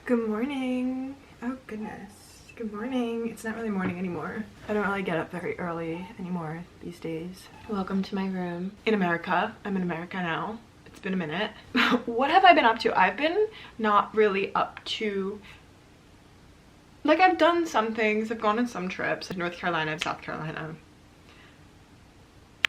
Good morning. Oh goodness. Good morning. It's not really morning anymore. I don't really get up very early anymore these days. Welcome to my room in America. I'm in America now. It's been a minute. What have I been up to? I've been not really up to, like, I've done some things. I've gone on some trips. North Carolina, South Carolina.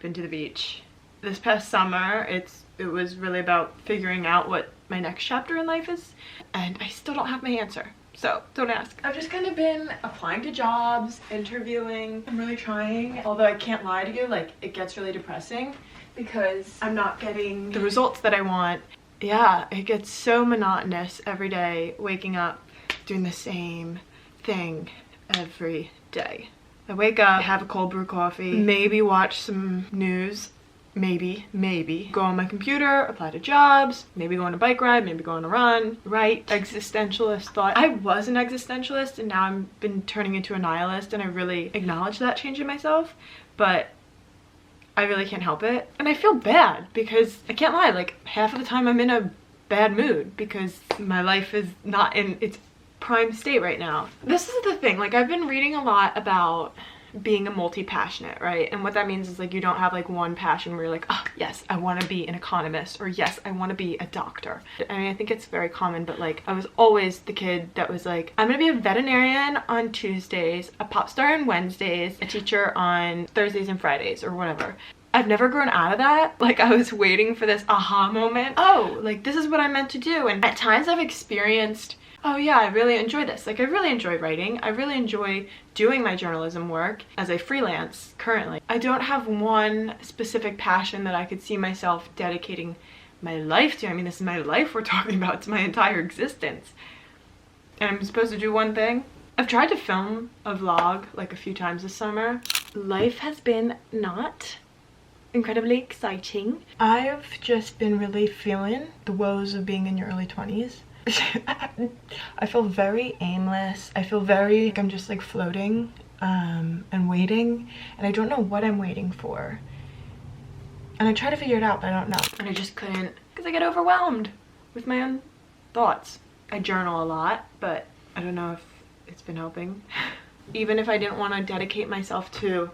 Been to the beach. This past summer, it was really about figuring out what my next chapter in life is, and I still don't have my answer, so don't ask. I've just kind of been applying to jobs, interviewing. I'm really trying, although I can't lie to you, like, it gets really depressing because I'm not getting the results that I want. Yeah, it gets so monotonous every day, waking up, doing the same thing every day. I wake up, have a cold brew coffee, maybe watch some news, maybe go on my computer, apply to jobs, maybe go on a bike ride, maybe go on a run, write. Existentialist thought. I was an existentialist and now I've been turning into a nihilist, and I really acknowledge that change in myself, but I really can't help it. And I feel bad because I can't lie, like half of the time I'm in a bad mood because my life is not in its prime state right now. This is the thing, like, I've been reading a lot about being a multi-passionate, right? And what that means is, like, you don't have like one passion where you're like, oh yes, I want to be an economist, or yes, I want to be a doctor. I mean, I think it's very common, but like, I was always the kid that was like, I'm gonna be a veterinarian on Tuesdays, a pop star on Wednesdays, a teacher on Thursdays and Fridays, or whatever. I've never grown out of that. Like, I was waiting for this aha moment. Oh, like, this is what I'm meant to do. And at times I've experienced, oh yeah, I really enjoy this. Like, I really enjoy writing. I really enjoy doing my journalism work as a freelance currently. I don't have one specific passion that I could see myself dedicating my life to. I mean, this is my life we're talking about. It's my entire existence. And I'm supposed to do one thing? I've tried to film a vlog like a few times this summer. Life has been not incredibly exciting. I've just been really feeling the woes of being in your early 20s. I feel very aimless. I feel very like I'm just like floating and waiting, and I don't know what I'm waiting for. And I try to figure it out, but I don't know. And I just couldn't, because I get overwhelmed with my own thoughts. I journal a lot, but I don't know if it's been helping. Even if I didn't want to dedicate myself to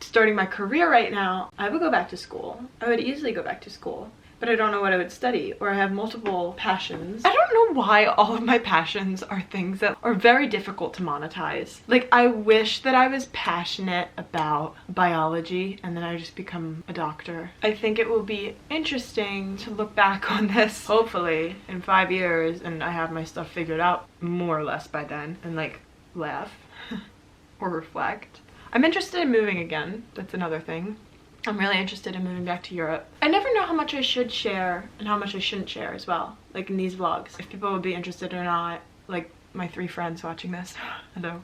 starting my career right now, I would go back to school. I would easily go back to school. But I don't know what I would study, or I have multiple passions. I don't know why all of my passions are things that are very difficult to monetize. Like, I wish that I was passionate about biology and then I just become a doctor. I think it will be interesting to look back on this, hopefully, in 5 years, and I have my stuff figured out more or less by then, and like, laugh or reflect. I'm interested in moving again. That's another thing. I'm really interested in moving back to Europe. I never know how much I should share and how much I shouldn't share as well, like in these vlogs. If people would be interested or not, like my 3 friends watching this. Hello.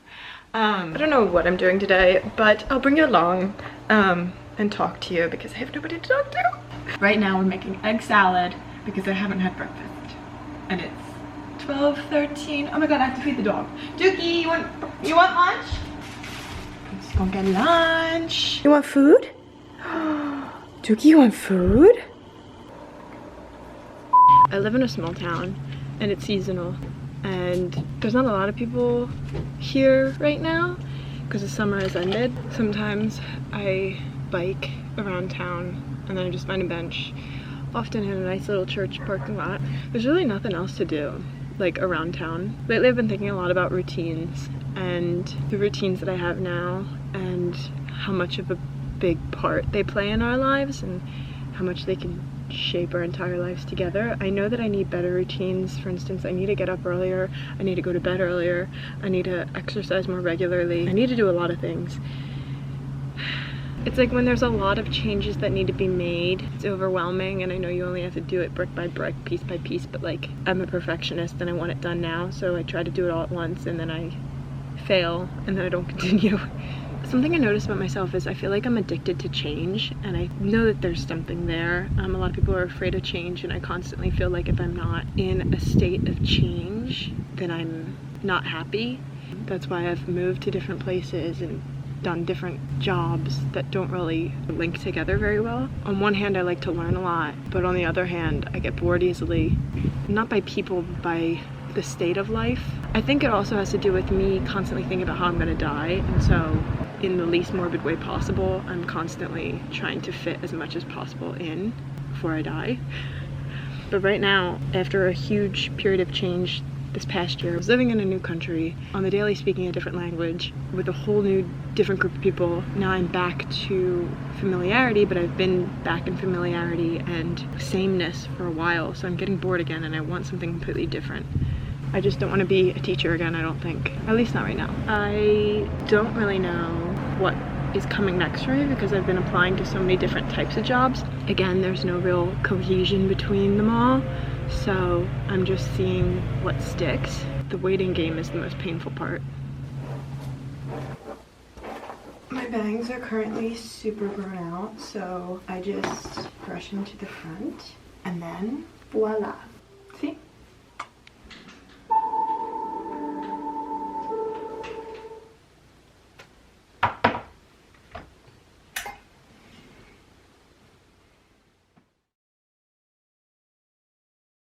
I don't know what I'm doing today, but I'll bring you along and talk to you because I have nobody to talk to. Right now we're making egg salad because I haven't had breakfast. And it's 12:13. Oh my god, I have to feed the dog. Dookie, you want lunch? Let's go get lunch. You want food? Dookie, you want food? I live in a small town and it's seasonal, and there's not a lot of people here right now because the summer has ended. Sometimes I bike around town and then I just find a bench, often in a nice little church parking lot. There's really nothing else to do, like, around town. Lately I've been thinking a lot about routines and the routines that I have now and how much of a big part they play in our lives and how much they can shape our entire lives together. I know that I need better routines. For instance, I need to get up earlier, I need to go to bed earlier, I need to exercise more regularly, I need to do a lot of things. It's like when there's a lot of changes that need to be made, it's overwhelming, and I know you only have to do it brick by brick, piece by piece, but like, I'm a perfectionist and I want it done now, so I try to do it all at once and then I fail and then I don't continue. Something I notice about myself is I feel like I'm addicted to change, and I know that there's something there. A lot of people are afraid of change, and I constantly feel like if I'm not in a state of change, then I'm not happy. That's why I've moved to different places and done different jobs that don't really link together very well. On one hand, I like to learn a lot, but on the other hand, I get bored easily. Not by people, but by the state of life. I think it also has to do with me constantly thinking about how I'm gonna die, and so in the least morbid way possible, I'm constantly trying to fit as much as possible in before I die. But right now, after a huge period of change this past year, I was living in a new country, on the daily speaking a different language, with a whole new different group of people. Now I'm back to familiarity, but I've been back in familiarity and sameness for a while, so I'm getting bored again and I want something completely different. I just don't want to be a teacher again, I don't think. At least not right now. I don't really know what is coming next for me because I've been applying to so many different types of jobs. Again, there's no real cohesion between them all, so I'm just seeing what sticks. The waiting game is the most painful part. My bangs are currently super grown out, so I just brush them to the front and then voila.